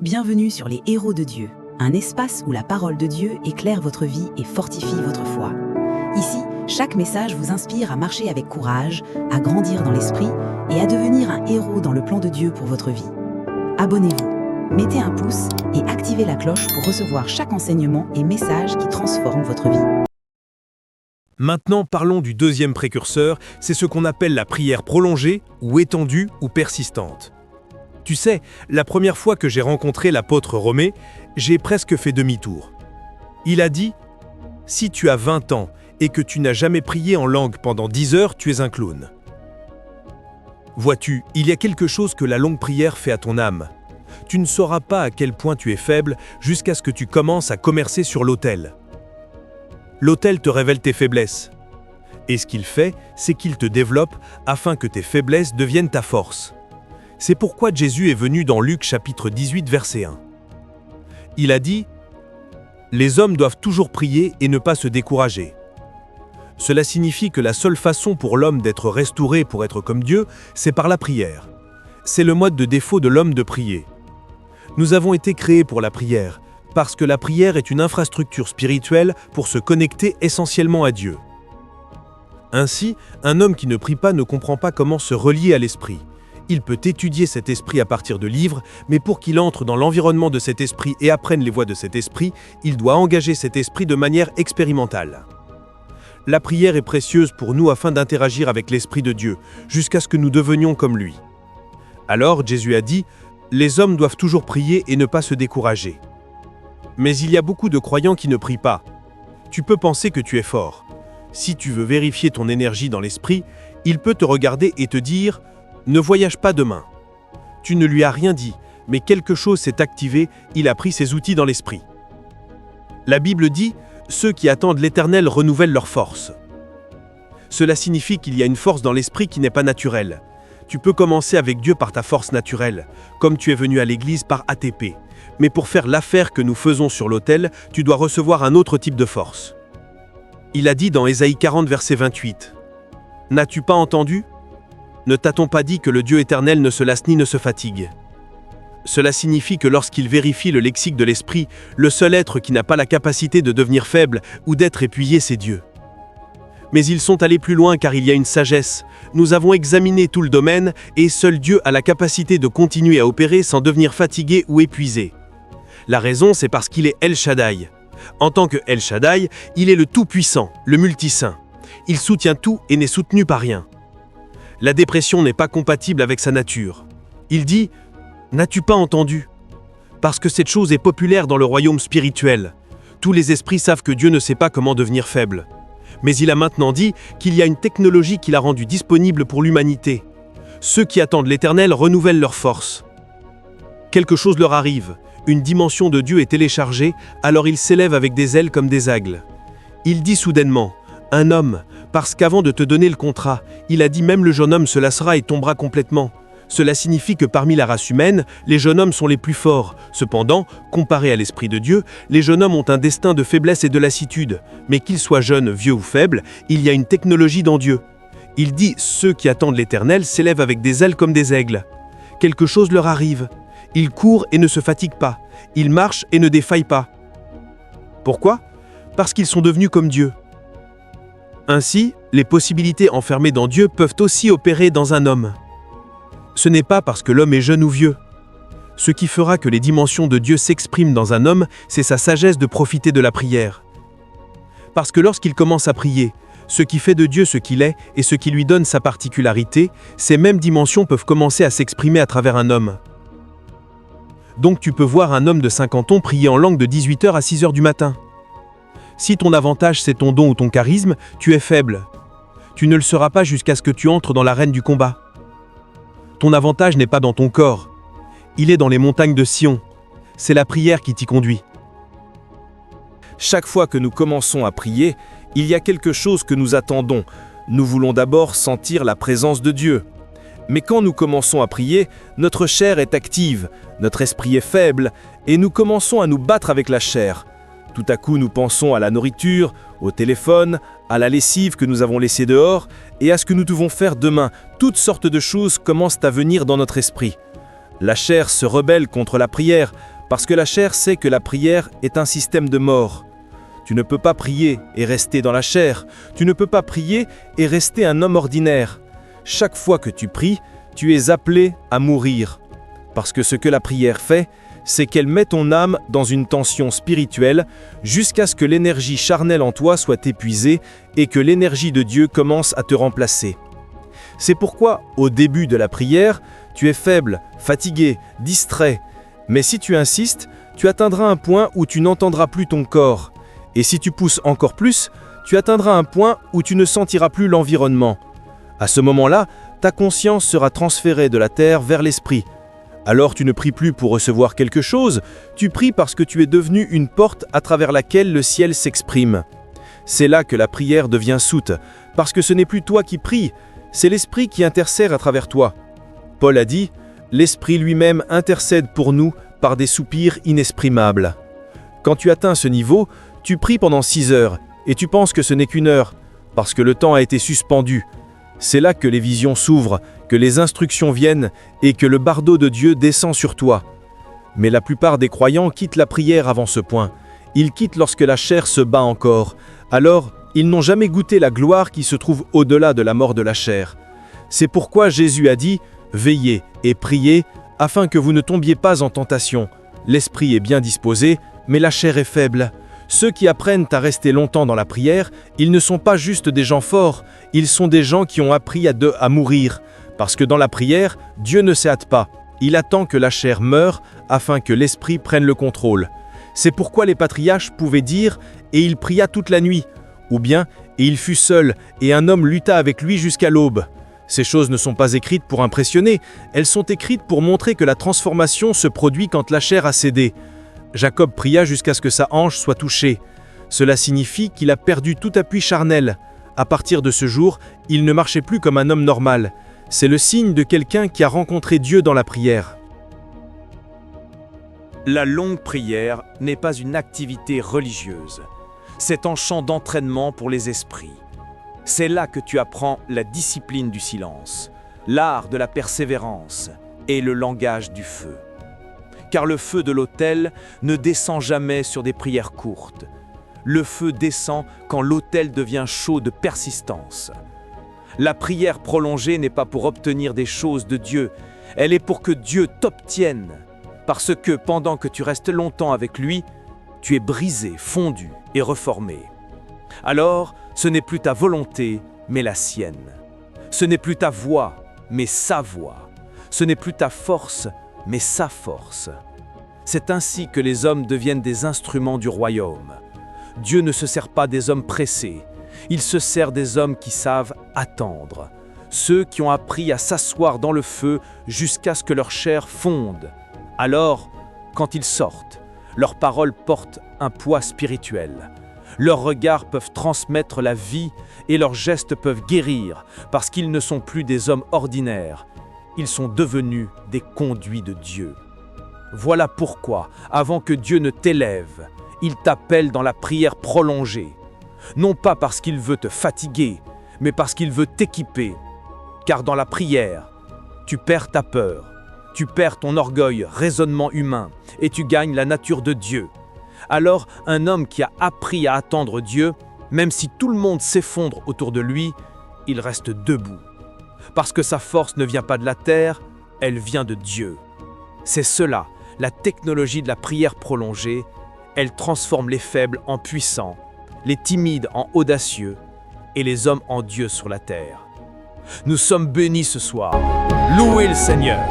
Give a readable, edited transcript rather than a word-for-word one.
Bienvenue sur les Héros de Dieu, un espace où la parole de Dieu éclaire votre vie et fortifie votre foi. Ici, chaque message vous inspire à marcher avec courage, à grandir dans l'esprit et à devenir un héros dans le plan de Dieu pour votre vie. Abonnez-vous, mettez un pouce et activez la cloche pour recevoir chaque enseignement et message qui transforme votre vie. Maintenant, parlons du deuxième précurseur, c'est ce qu'on appelle la prière prolongée, ou étendue, ou persistante. Tu sais, la première fois que j'ai rencontré l'apôtre Romée, j'ai presque fait demi-tour. Il a dit « Si tu as 20 ans et que tu n'as jamais prié en langue pendant 10 heures, tu es un clown. » Vois-tu, il y a quelque chose que la longue prière fait à ton âme. Tu ne sauras pas à quel point tu es faible jusqu'à ce que tu commences à commercer sur l'autel. L'autel te révèle tes faiblesses. Et ce qu'il fait, c'est qu'il te développe afin que tes faiblesses deviennent ta force. C'est pourquoi Jésus est venu dans Luc chapitre 18 verset 1. Il a dit « Les hommes doivent toujours prier et ne pas se décourager. » Cela signifie que la seule façon pour l'homme d'être restauré pour être comme Dieu, c'est par la prière. C'est le mode de défaut de l'homme de prier. Nous avons été créés pour la prière, parce que la prière est une infrastructure spirituelle pour se connecter essentiellement à Dieu. Ainsi, un homme qui ne prie pas ne comprend pas comment se relier à l'esprit. Il peut étudier cet esprit à partir de livres, mais pour qu'il entre dans l'environnement de cet esprit et apprenne les voies de cet esprit, il doit engager cet esprit de manière expérimentale. La prière est précieuse pour nous afin d'interagir avec l'Esprit de Dieu, jusqu'à ce que nous devenions comme lui. Alors Jésus a dit « Les hommes doivent toujours prier et ne pas se décourager. » Mais il y a beaucoup de croyants qui ne prient pas. Tu peux penser que tu es fort. Si tu veux vérifier ton énergie dans l'esprit, il peut te regarder et te dire « Ne voyage pas demain. » Tu ne lui as rien dit, mais quelque chose s'est activé, il a pris ses outils dans l'esprit. La Bible dit « Ceux qui attendent l'Éternel renouvellent leur force. » Cela signifie qu'il y a une force dans l'esprit qui n'est pas naturelle. Tu peux commencer avec Dieu par ta force naturelle, comme tu es venu à l'église par ATP. Mais pour faire l'affaire que nous faisons sur l'autel, tu dois recevoir un autre type de force. Il a dit dans Ésaïe 40, verset 28, « N'as-tu pas entendu ? Ne t'a-t-on pas dit que le Dieu éternel ne se lasse ni ne se fatigue ?» Cela signifie que lorsqu'il vérifie le lexique de l'esprit, le seul être qui n'a pas la capacité de devenir faible ou d'être épuisé, c'est Dieu. Mais ils sont allés plus loin car il y a une sagesse. Nous avons examiné tout le domaine et seul Dieu a la capacité de continuer à opérer sans devenir fatigué ou épuisé. La raison, c'est parce qu'il est El Shaddai. En tant que El Shaddai, il est le Tout-Puissant, le Multisaint. Il soutient tout et n'est soutenu par rien. La dépression n'est pas compatible avec sa nature. Il dit « N'as-tu pas entendu ?» Parce que cette chose est populaire dans le royaume spirituel. Tous les esprits savent que Dieu ne sait pas comment devenir faible. Mais il a maintenant dit qu'il y a une technologie qui l'a rendu disponible pour l'humanité. Ceux qui attendent l'Éternel renouvellent leur force. Quelque chose leur arrive, une dimension de Dieu est téléchargée, alors il s'élève avec des ailes comme des aigles. Il dit soudainement « Un homme », parce qu'avant de te donner le contrat, il a dit même le jeune homme se lassera et tombera complètement. Cela signifie que parmi la race humaine, les jeunes hommes sont les plus forts. Cependant, comparé à l'Esprit de Dieu, les jeunes hommes ont un destin de faiblesse et de lassitude. Mais qu'ils soient jeunes, vieux ou faibles, il y a une technologie dans Dieu. Il dit « Ceux qui attendent l'Éternel s'élèvent avec des ailes comme des aigles. » Quelque chose leur arrive. Ils courent et ne se fatiguent pas. Ils marchent et ne défaillent pas. Pourquoi ? Parce qu'ils sont devenus comme Dieu. Ainsi, les possibilités enfermées dans Dieu peuvent aussi opérer dans un homme. Ce n'est pas parce que l'homme est jeune ou vieux. Ce qui fera que les dimensions de Dieu s'expriment dans un homme, c'est sa sagesse de profiter de la prière. Parce que lorsqu'il commence à prier, ce qui fait de Dieu ce qu'il est et ce qui lui donne sa particularité, ces mêmes dimensions peuvent commencer à s'exprimer à travers un homme. Donc tu peux voir un homme de 50 ans prier en langue de 18h à 6h du matin. Si ton avantage c'est ton don ou ton charisme, tu es faible. Tu ne le seras pas jusqu'à ce que tu entres dans l'arène du combat. Ton avantage n'est pas dans ton corps. Il est dans les montagnes de Sion. C'est la prière qui t'y conduit. Chaque fois que nous commençons à prier, il y a quelque chose que nous attendons. Nous voulons d'abord sentir la présence de Dieu. Mais quand nous commençons à prier, notre chair est active, notre esprit est faible, et nous commençons à nous battre avec la chair. Tout à coup, nous pensons à la nourriture, au téléphone, à la lessive que nous avons laissée dehors, et à ce que nous devons faire demain. Toutes sortes de choses commencent à venir dans notre esprit. La chair se rebelle contre la prière parce que la chair sait que la prière est un système de mort. Tu ne peux pas prier et rester dans la chair. Tu ne peux pas prier et rester un homme ordinaire. Chaque fois que tu pries, tu es appelé à mourir. Parce que ce que la prière fait, c'est qu'elle met ton âme dans une tension spirituelle jusqu'à ce que l'énergie charnelle en toi soit épuisée et que l'énergie de Dieu commence à te remplacer. C'est pourquoi, au début de la prière, tu es faible, fatigué, distrait. Mais si tu insistes, tu atteindras un point où tu n'entendras plus ton corps. Et si tu pousses encore plus, tu atteindras un point où tu ne sentiras plus l'environnement. À ce moment-là, ta conscience sera transférée de la terre vers l'esprit. Alors tu ne pries plus pour recevoir quelque chose, tu pries parce que tu es devenu une porte à travers laquelle le ciel s'exprime. C'est là que la prière devient soute, parce que ce n'est plus toi qui pries, c'est l'Esprit qui intercède à travers toi. Paul a dit, « L'Esprit lui-même intercède pour nous par des soupirs inexprimables. » Quand tu atteins ce niveau, tu pries pendant 6 heures, et tu penses que ce n'est qu'1 heure, parce que le temps a été suspendu. C'est là que les visions s'ouvrent, que les instructions viennent et que le bardeau de Dieu descend sur toi. Mais la plupart des croyants quittent la prière avant ce point. Ils quittent lorsque la chair se bat encore. Alors, ils n'ont jamais goûté la gloire qui se trouve au-delà de la mort de la chair. C'est pourquoi Jésus a dit « Veillez et priez, afin que vous ne tombiez pas en tentation. L'esprit est bien disposé, mais la chair est faible. » Ceux qui apprennent à rester longtemps dans la prière, ils ne sont pas juste des gens forts, ils sont des gens qui ont appris à mourir. Parce que dans la prière, Dieu ne se hâte pas. Il attend que la chair meure afin que l'esprit prenne le contrôle. C'est pourquoi les patriarches pouvaient dire « et il pria toute la nuit » ou bien « et il fut seul, et un homme lutta avec lui jusqu'à l'aube ». Ces choses ne sont pas écrites pour impressionner, elles sont écrites pour montrer que la transformation se produit quand la chair a cédé. Jacob pria jusqu'à ce que sa hanche soit touchée. Cela signifie qu'il a perdu tout appui charnel. À partir de ce jour, il ne marchait plus comme un homme normal. C'est le signe de quelqu'un qui a rencontré Dieu dans la prière. La longue prière n'est pas une activité religieuse. C'est un champ d'entraînement pour les esprits. C'est là que tu apprends la discipline du silence, l'art de la persévérance et le langage du feu. Car le feu de l'autel ne descend jamais sur des prières courtes. Le feu descend quand l'autel devient chaud de persistance. La prière prolongée n'est pas pour obtenir des choses de Dieu, elle est pour que Dieu t'obtienne. Parce que pendant que tu restes longtemps avec lui, tu es brisé, fondu et reformé. Alors, ce n'est plus ta volonté, mais la sienne. Ce n'est plus ta voix, mais sa voix. Ce n'est plus ta force, mais sa force. C'est ainsi que les hommes deviennent des instruments du royaume. Dieu ne se sert pas des hommes pressés, il se sert des hommes qui savent attendre, ceux qui ont appris à s'asseoir dans le feu jusqu'à ce que leur chair fonde. Alors, quand ils sortent, leurs paroles portent un poids spirituel. Leurs regards peuvent transmettre la vie et leurs gestes peuvent guérir parce qu'ils ne sont plus des hommes ordinaires. Ils sont devenus des conduits de Dieu. Voilà pourquoi, avant que Dieu ne t'élève, il t'appelle dans la prière prolongée. Non pas parce qu'il veut te fatiguer, mais parce qu'il veut t'équiper. Car dans la prière, tu perds ta peur, tu perds ton orgueil, raisonnement humain, et tu gagnes la nature de Dieu. Alors, un homme qui a appris à attendre Dieu, même si tout le monde s'effondre autour de lui, il reste debout. Parce que sa force ne vient pas de la terre, elle vient de Dieu. C'est cela, la technologie de la prière prolongée. Elle transforme les faibles en puissants, les timides en audacieux et les hommes en Dieu sur la terre. Nous sommes bénis ce soir. Louez le Seigneur.